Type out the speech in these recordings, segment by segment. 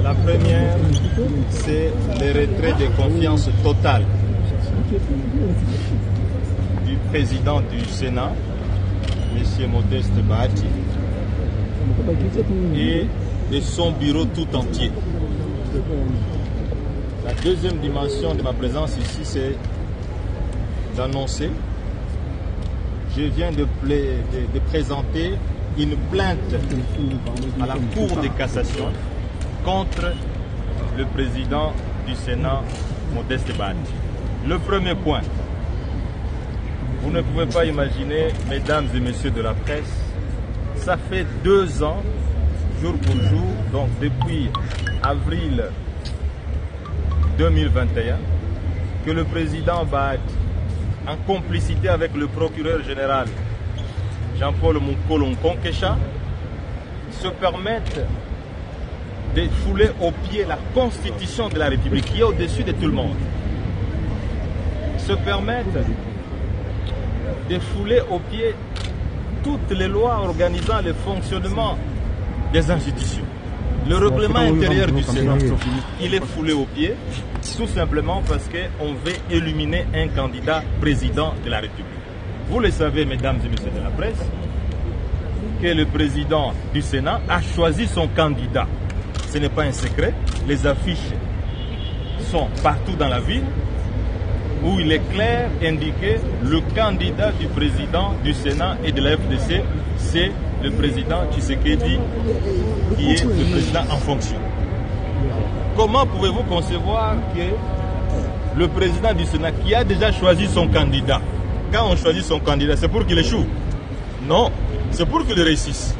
La première, c'est le retrait de confiance totale du président du Sénat, M. Modeste Bahati, et de son bureau tout entier. La deuxième dimension de ma présence ici, c'est d'annoncer, je viens de présenter une plainte à la Cour de cassation contre le président du Sénat, Modeste Bahati. Le premier point, vous ne pouvez pas imaginer, mesdames et messieurs de la presse, ça fait 2 ans, jour pour jour, donc depuis avril 2021, que le président Bahati, en complicité avec le procureur général Jean-Paul Mukolonkonkesha, se permettent de fouler au pied la Constitution de la République, qui est au-dessus de tout le monde. Se permettent de fouler au pied toutes les lois organisant le fonctionnement des institutions. Le règlement intérieur du Sénat, il est foulé au pied, tout simplement parce qu'on veut éliminer un candidat président de la République. Vous le savez, mesdames et messieurs de la presse, que le président du Sénat a choisi son candidat. Ce n'est pas un secret, les affiches sont partout dans la ville, où il est clair indiqué le candidat du président du Sénat et de la FDC, c'est le président Tshisekedi, qui est le président en fonction. Comment pouvez-vous concevoir que le président du Sénat, qui a déjà choisi son candidat, quand on choisit son candidat, c'est pour qu'il échoue? Non, c'est pour qu'il réussisse.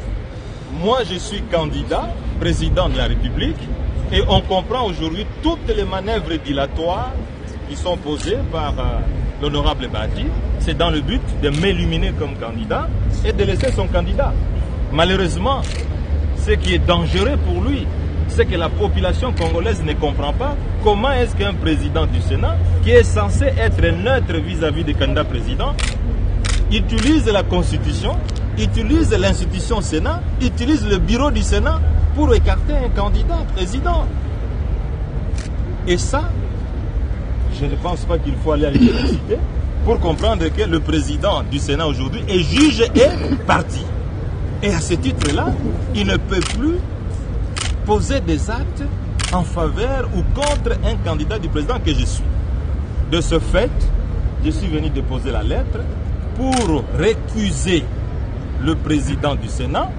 Moi, je suis candidat, président de la République, et on comprend aujourd'hui toutes les manœuvres dilatoires qui sont posées par l'honorable Bahati. C'est dans le but de m'éliminer comme candidat et de laisser son candidat. Malheureusement, ce qui est dangereux pour lui, c'est que la population congolaise ne comprend pas comment est-ce qu'un président du Sénat, qui est censé être neutre vis-à-vis des candidats présidents, utilise la Constitution, utilise l'institution Sénat, utilise le bureau du Sénat pour écarter un candidat président. Et ça, je ne pense pas qu'il faut aller à l'université pour comprendre que le président du Sénat aujourd'hui est juge et parti. Et à ce titre-là, il ne peut plus poser des actes en faveur ou contre un candidat du président que je suis. De ce fait, je suis venu déposer la lettre pour récuser le président du Sénat,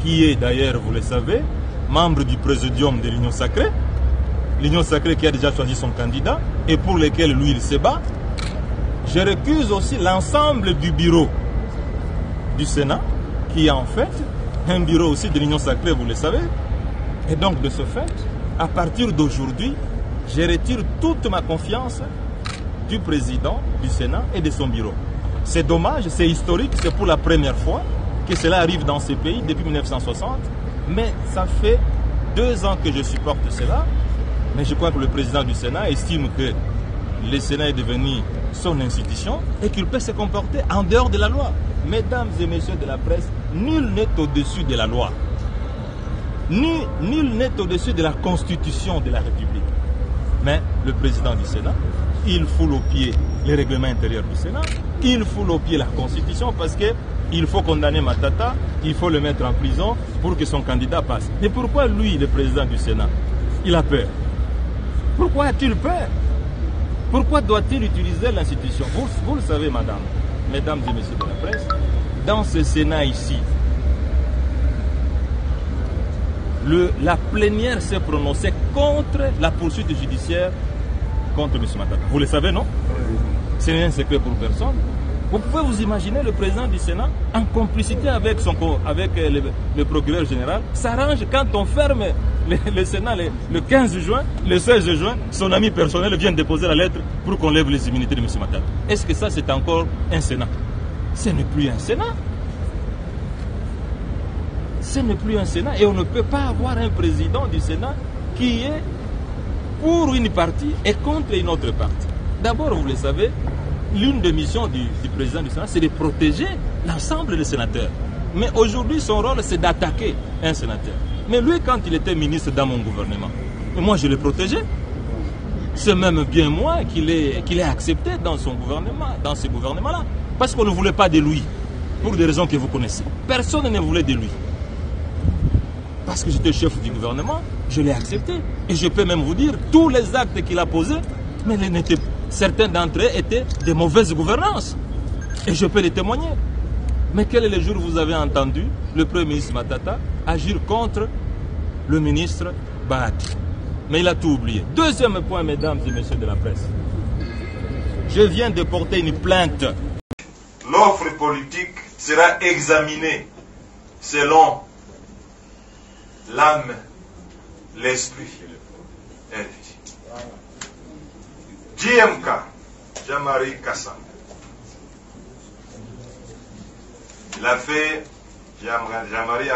qui est d'ailleurs, vous le savez, membre du présidium de l'Union Sacrée, l'Union Sacrée qui a déjà choisi son candidat et pour lequel lui il se bat. Je récuse aussi l'ensemble du bureau du Sénat, qui est en fait un bureau aussi de l'Union Sacrée, vous le savez. Et donc de ce fait, à partir d'aujourd'hui, je retire toute ma confiance du président du Sénat et de son bureau. C'est dommage, c'est historique, c'est pour la première fois que cela arrive dans ce pays depuis 1960, mais ça fait 2 ans que je supporte cela. Mais je crois que le président du Sénat estime que le Sénat est devenu son institution et qu'il peut se comporter en dehors de la loi. Mesdames et messieurs de la presse, nul n'est au-dessus de la loi. Nul n'est au-dessus de la Constitution de la République. Mais le président du Sénat, il foule au pied les règlements intérieurs du Sénat, il foule au pied la Constitution parce qu'il faut condamner Matata, il faut le mettre en prison pour que son candidat passe. Mais pourquoi lui, le président du Sénat, il a peur? Pourquoi a-t-il peur? Pourquoi doit-il utiliser l'institution? Vous le savez, mesdames et messieurs de la presse, dans ce Sénat ici, la plénière s'est prononcée contre la poursuite judiciaire contre M. Matata. Vous le savez, non? Ce n'est un secret pour personne. Vous pouvez vous imaginer le président du Sénat, en complicité avec le procureur général, s'arrange quand on ferme le Sénat le 15 juin, le 16 juin, son ami personnel vient déposer la lettre pour qu'on lève les immunités de M. Matata. Est-ce que ça, c'est encore un Sénat? Ce n'est plus un Sénat. Ce n'est plus un Sénat et on ne peut pas avoir un président du Sénat qui est pour une partie et contre une autre partie. D'abord, vous le savez, l'une des missions du président du Sénat, c'est de protéger l'ensemble des sénateurs. Mais aujourd'hui, son rôle, c'est d'attaquer un sénateur. Mais lui, quand il était ministre dans mon gouvernement, moi je l'ai protégé. C'est même bien moi qu'il ait accepté dans son gouvernement, dans ce gouvernement-là. Parce qu'on ne voulait pas de lui, pour des raisons que vous connaissez. Personne ne voulait de lui. Parce que j'étais chef du gouvernement, je l'ai accepté. Et je peux même vous dire, tous les actes qu'il a posés, mais certains d'entre eux étaient de mauvaise gouvernance. Et je peux les témoigner. Mais quel est le jour où vous avez entendu le Premier ministre Matata agir contre le ministre Bahati? Mais il a tout oublié. Deuxième point, mesdames et messieurs de la presse. Je viens de porter une plainte. L'offre politique sera examinée selon l'âme, l'esprit et l'éthique. JMK, Jean-Marie Kassam. Jean-Marie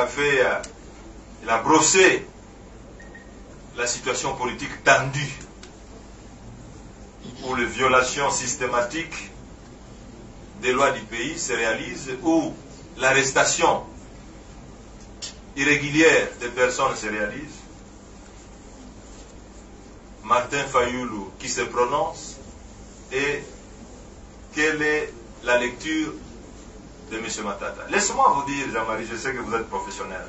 il a brossé la situation politique tendue, où les violations systématiques des lois du pays se réalisent, où l'arrestation irrégulière des personnes se réalise. Martin Fayoulou qui se prononce, et quelle est la lecture de M. Matata? Laissez-moi vous dire, Jean-Marie, je sais que vous êtes professionnel,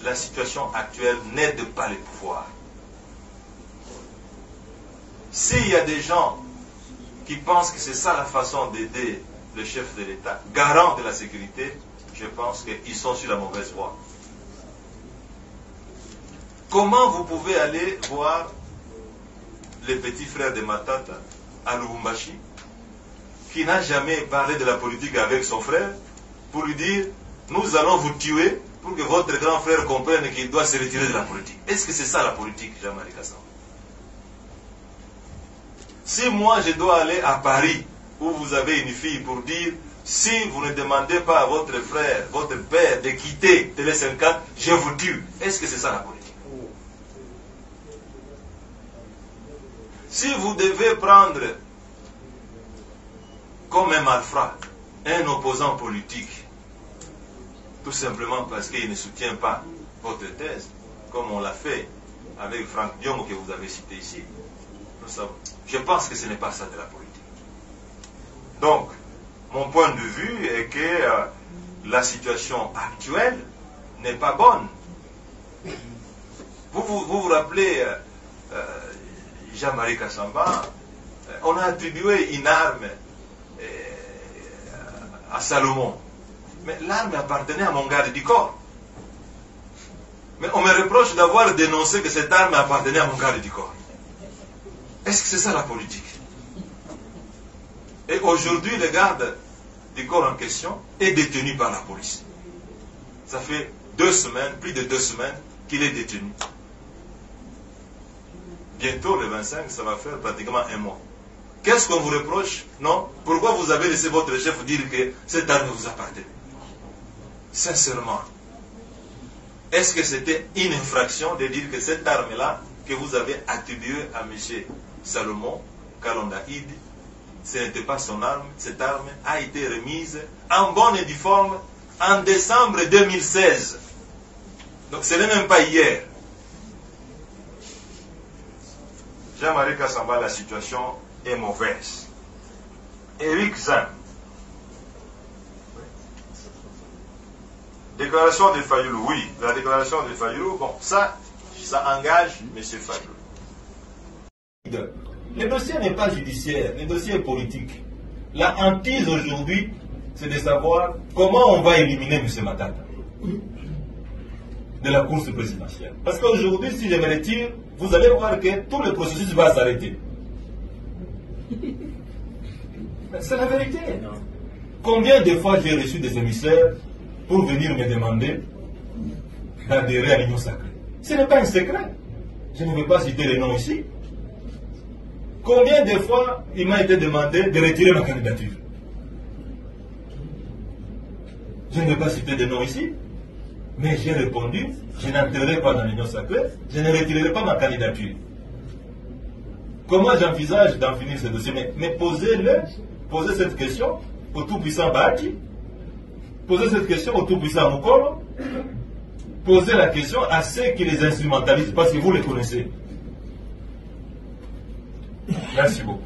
la situation actuelle n'aide pas les pouvoirs. S'il y a des gens qui pensent que c'est ça la façon d'aider le chef de l'État, garant de la sécurité, je pense qu'ils sont sur la mauvaise voie. Comment vous pouvez aller voir les petits frères de Matata à Lubumbashi, qui n'a jamais parlé de la politique avec son frère, pour lui dire, nous allons vous tuer pour que votre grand frère comprenne qu'il doit se retirer de la politique? Est-ce que c'est ça la politique, Jean-Marie Kassam? Si moi je dois aller à Paris, où vous avez une fille, pour dire, si vous ne demandez pas à votre frère, votre père, de quitter Télé 50, je vous tue. Est-ce que c'est ça la politique? Si vous devez prendre comme un malfrat un opposant politique, tout simplement parce qu'il ne soutient pas votre thèse, comme on l'a fait avec Franck Diom que vous avez cité ici, je pense que ce n'est pas ça de la politique. Donc, mon point de vue est que la situation actuelle n'est pas bonne. Vous rappelez, Jean-Marie Kassamba, on a attribué une arme à Salomon. Mais l'arme appartenait à mon garde du corps. Mais on me reproche d'avoir dénoncé que cette arme appartenait à mon garde du corps. Est-ce que c'est ça la politique? Et aujourd'hui, le garde du corps en question est détenu par la police. Ça fait 2 semaines, plus de 2 semaines, qu'il est détenu. Bientôt, le 25, ça va faire pratiquement 1 mois. Qu'est-ce qu'on vous reproche? Non? Pourquoi vous avez laissé votre chef dire que cette arme vous appartient? Sincèrement, est-ce que c'était une infraction de dire que cette arme-là, que vous avez attribuée à M. Salomon Kalonda-Id, ce n'était pas son arme? Cette arme a été remise en bonne et due forme en décembre 2016. Donc ce n'est même pas hier. Jean-Marie Kassamba, la situation est mauvaise. Éric Zan. Déclaration de Fayoulou, oui. La déclaration de Fayoulou, bon, ça engage M. Fayoulou. Le dossier n'est pas judiciaire, le dossier est politique. La hantise aujourd'hui, c'est de savoir comment on va éliminer M. Matata de la course présidentielle. Parce qu'aujourd'hui, si je me retire, vous allez voir que tout le processus va s'arrêter. C'est la vérité. Combien de fois j'ai reçu des émissaires pour venir me demander d'adhérer à l'Union sacrée? Ce n'est pas un secret. Je ne vais pas citer les noms ici. Combien de fois il m'a été demandé de retirer ma candidature? Je ne vais pas citer des noms ici, mais j'ai répondu, je n'entrerai pas dans l'Union sacrée, je ne retirerai pas ma candidature. Comment j'envisage d'en finir ce dossier? Mais posez cette question au tout-puissant Bahati, posez cette question au tout-puissant Mukolo, poser la question à ceux qui les instrumentalisent, parce que vous les connaissez. Merci beaucoup.